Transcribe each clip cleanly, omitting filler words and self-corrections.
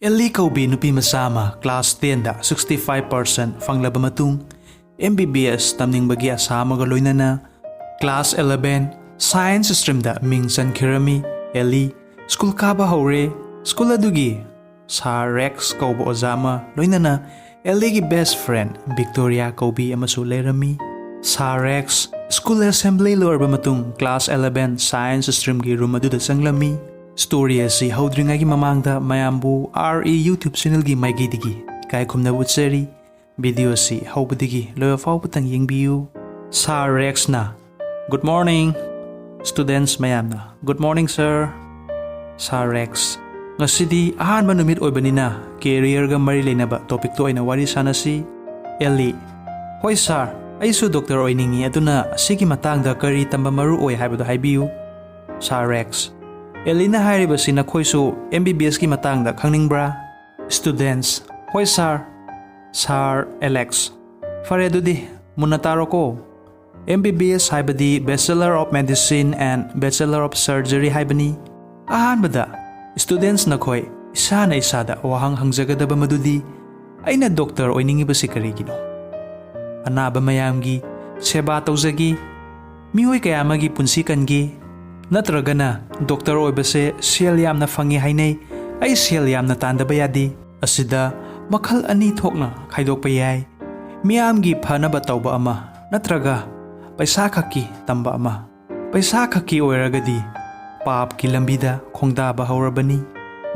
Ellie Kaubi nupi masama class 10 da 65% fanglaba matung MBBS tamningbagi asamaga loinana class 11 science stream da mingsan kirami Ellie school kaba hore school adugi sa Rex kaubo ozama loinana Ellie gi best friend Victoria Kaubi amasu lerami sa Rex school assembly lorba matung class 11 science stream gi room aduda sanglami story asi haudringa gi mamangda mayambu RE YouTube channel gi maigi digi kai khumna wutseri video si haubadigi loya faubutang yengbiu sa Rex na good morning students mayamna good morning sir sa Rex ngasidi ahanba numit oibanina career ga mari leinaba topic to aina wari sanasi Ellie hoy sir aisu doctor oiningi aduna sigi matangda kari tamba maru oi haibado haibiu sa Rex Elina hairibasi nakhoisu MBBS ki matangda khangningbra students hoy sir Alex fare dudi munataro ko MBBS haibadi Bachelor of Medicine and Bachelor of Surgery haibani ahanbada students nakhoi isana isada wahang hangjagadaba madudi aina doctor oiningi basi karigino anaba mayamgi seba tawjagi mihoy kayamagi punsikangi natragana doctor oibase sel yamna fangi hainai ai sel yamna tandaba yadi asida makhal ani thokna khaidokpa yai miyamgi phanaba tawba ama natraga paisa khaki tamba ama paisa khaki oiragadi pap ki lambida khongdaba haurabani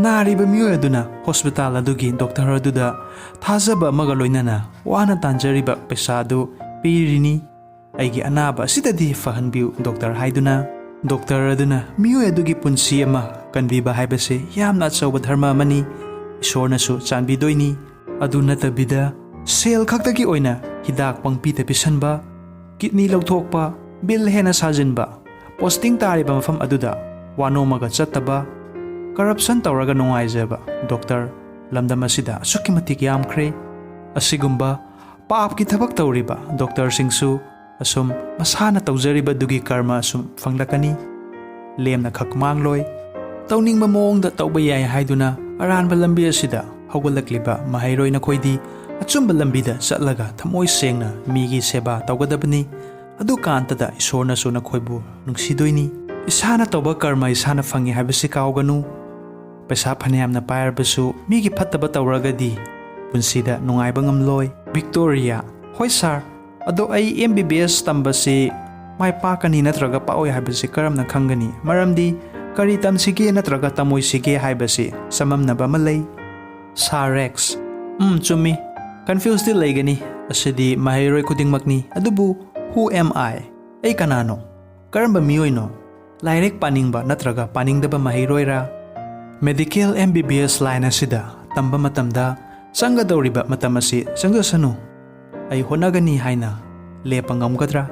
nariba miyoy aduna hospital adugi doctor aduda thajaba amaga loinana wana tanjariba paisa adu pirini aigi anaba sidadi fahanbiu doctor haiduna doctor aduna miyoy adugi punsi ama kanbiba haibase yamna achawba dharma mani isornasu chanbidoini adu natabida sel khaktagi oina hidak pangpita pisanba kidney lawthokpa bill hena sajinba posting tariba mafam aduda wanomaga chattaba corruption tawraga nungaijaba doctor lamdam asida sukimatik yamkhre asigumba paap ki thabak tawriba doctor singsu asum masana tawjariba dugi karma asum fanglakani lemna khakmangloi tawning mamongda tawba yai haiduna aranba lambi asida hawgalakliba mahairoi na khoidi achumba lambida chatlaga thamoi sengna migi seba tawgadabani adu kantada isorna suna khoibu nungsidoini isana tawba karma isana fangi habisi kauganu paisa phanayamna pairbasu migi phattaba tawragadi punsida nungaiba ngamloi Victoria hoi sir ado ai MBBS tambasi mai pakani natraga paoi haibasi karamna khangani maramdi kari tamsige natraga tamoi sige haibasi samamnaba malai sa Rex chumi confused laigani asidi mahiroi kudingmakni adubu who am I ai kanano karamba miyoino lairek paningba natraga paningdaba mahiroira medical MBBS line asida tamba matamda sangadawriba matamasi sangdasanu ay honagani haina lepangamgadra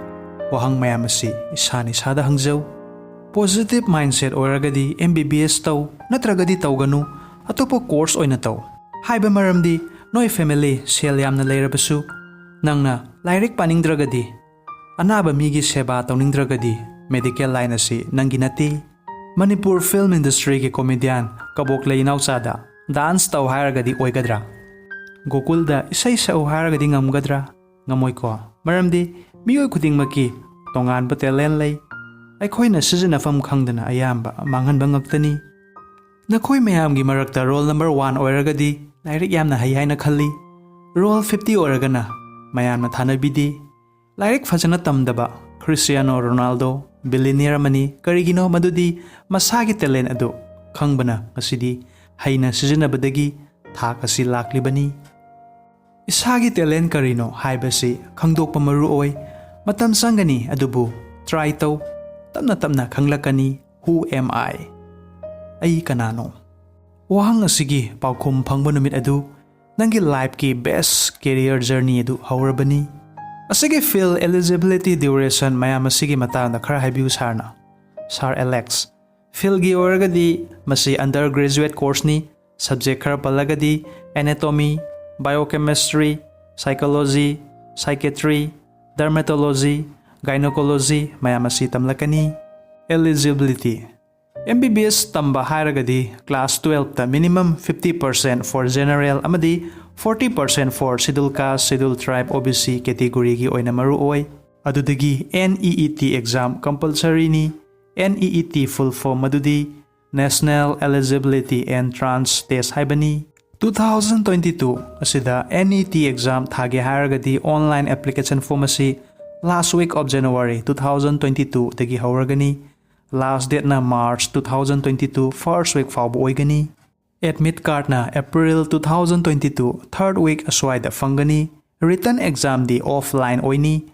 wahang mayamasi isani sada hangjaw positive mindset oiragadi MBBS taw natragadi tawganu atopo course oina taw haiba maramdi noi family sel yamna leirabasu nangna lairik paningdragadi anaba migi seba tawningdragadi medical line asi nanginati Manipur film industry ki comedian kabok lainaw sada dance taw hairagadi oigadra Gokulda isay sa uharagadi ngamgadra ngamoy ko maramdi miyoy kudingmaki tongan ba telen lay ay koy na sisinafam khangdana ayamba manghanba ngagtani nakoy mayamgi marakta role number 1 oiragadi lairik yamna hayhay na khali role 50 oiragana mayamna thanabidi lairik fajana tamdaba Cristiano Ronaldo billionaire mani karigino madudi masagi talent ado khangbana ngasidi hayna sisinabadagi thak asi laklibani Isagi talent karino haibasi khangdokpa maruoy matam sangani adubu try taw tamna khanglakani who am I ai kanano wahang asigi paukhum phangba numit adu nangi life ki best career journey adu haurabani asigi fill eligibility duration mayam asigi matangda khara haibiu sarna Sir Alex fill gi oragadi masi undergraduate course ni subject khara palagadi anatomy biochemistry, psychology, psychiatry, dermatology, gynecology, mayamasi tamlakani. Eligibility MBBS tamba hairagadi class 12 ta minimum 50% for general amadi 40% for scheduled caste, scheduled tribe, OBC category gi oina maruoy. Adudagi NEET exam compulsory ni. NEET full form adudi National Eligibility Entrance Test haibani. 2022 asida NET exam thage hairagadi online application form asi last week of January 2022 dagi hauragani. Last date na March 2022 first week faubo oigani. Admit card na April 2022 third week aswaida fangani. Written exam di offline oini.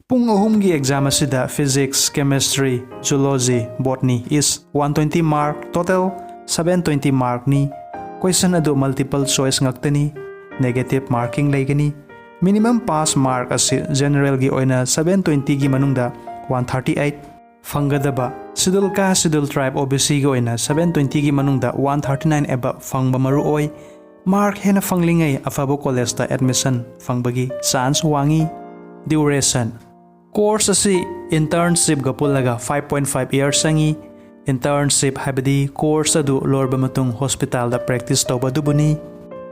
Pung ahumgi exam asida physics, chemistry, zoology, botany is 120 mark, total 720 mark ni. Question adu multiple choice ngaktani. Negative marking laygani. Minimum pass mark asi general gi oina 720 gi manungda 138 Fangadaba scheduled caste, scheduled tribe, OBC gi oina 720 gi manungda 139 eba fangba maruoy. Mark hena fanglingay afabo college ta admission fangbagi chance wangi. Duration course asi internship ga pulaga 5.5 years sangi. Internship haibadi course adu lorba matung hospital da practice tawba dubuni.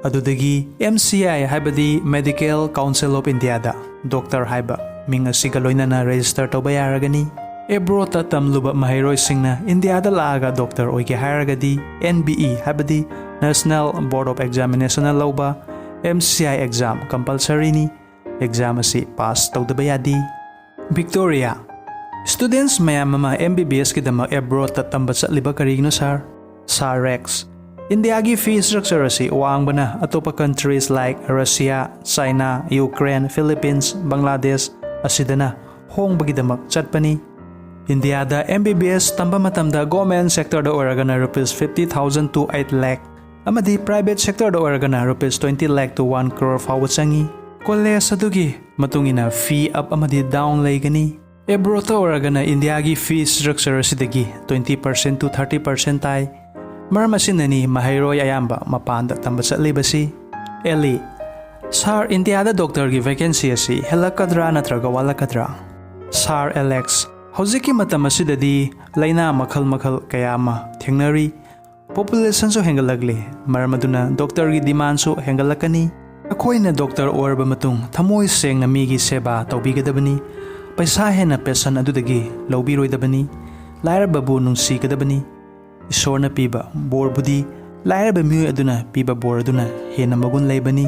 Adudagi MCI haibadi Medical Council of India da doctor haiba ming asiga loina na register tawba yaragani. Abroad ta tamluba mahiroi singna India da laaga doctor oike hairagadi. NBE haibadi National Board of Examination na lawba MCI exam compulsory ni. Exam asi pass tawdaba yadi. Victoria students mayam mama MBBS kidama abroad ta tamba liba karigno sar. Rex India gi fee structure asi waang bana atopa countries like Russia, China, Ukraine, Philippines, Bangladesh asidana hong bagidamak chatpani. India da MBBS tamba matamda government sector da oragana rupees 50,000 to 8 lakh. Amadi private sector da oragana rupees 20 lakh to 1 crore fawatsangi. College adugi matungina fee up amadi down laygani. Abroad ta oragana India gi fee structure sidagi 20% to 30% tai. Maramasinani mahiroi ayamba mapanda tamba satlibasi. Eli Sar India da doctor gi vacancy asi helakadra natraga walakadra. Sar Alex Hojiki matam asidadi laina makhal kayama thengnari. Population so hengalagli maramaduna doctor gi demand so hengalakani. Akoina doctor orba matung thamoi sengna migi seba tawbigadabani. Paisa hena pesan adudagi lawbiroidabani. Lairababu nungsigadabani. Isorna piba borbudi lairaba miyoy aduna piba bor aduna hena magun laybani.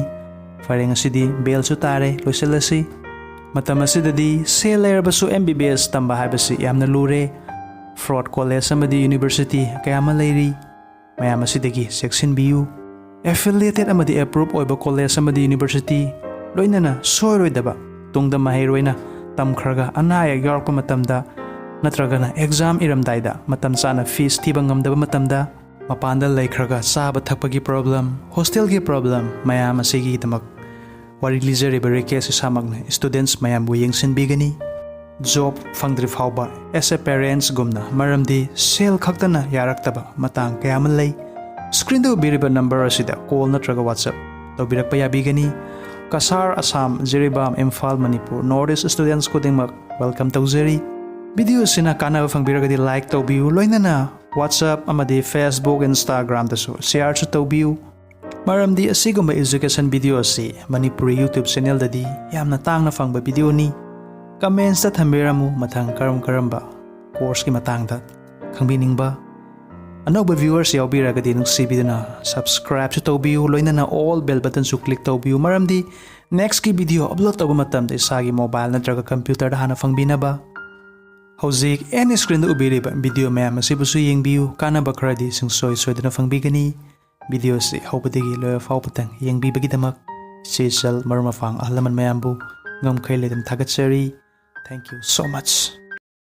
Fareng asidi bail su tare loiselasi. Matam asidadi sale lairaba su MBBS tamba haibasi yamna lure. Fraud college amadi university kayama layri. Mayam asidagi section BU. Affiliated amadi approved oiba college amadi university loinana soiroidaba tungda mahairoina tamkhraga anaya yarpa matamda natragana exam iramdaida matam sana fees thiba ngamdaba matamda mapanda laikhraga saba thakpagi problem hostel gi problem mayam asigi tamak wari lizeriba case samagna students mayam bu yengsinbigani job fangdri fawba as a parents gumna maramdi sale khaktana yaraktaba matang kayam lay screen do biriba number asida call natraga WhatsApp tawbirakpa yabigani. Kasar Assam, Jiribam, Imphal, Manipur, Northeast students kudingmak welcome tawzeri. Video sina kanaba fangbiragadi like tawbiu loina na WhatsApp amadi Facebook, Instagram taso share su tawbiu. Maramdi asigumba education video si Manipuri YouTube channel dadi yamna tangna fangba video ni. Comments ta thambiramu matang karamba course ki matangda khangbiningba. Anauba viewers yaubiragadi nugsibiduna subscribe su tawbiu loina na all bell button su click tawbiu maramdi next ki video upload tawba matamda isagi mobile natraga computer da hana fangbinaba. Hauzik any screen da ubiriba video mayam asibusu yengbiu kanaba kradi singsoy soydana fangbigani. Video si haubadigi loya fawpatang yengbibagidamak sisal marumafang ahlaman mayambu ngamkhayle dam thagatsari. Thank you so much.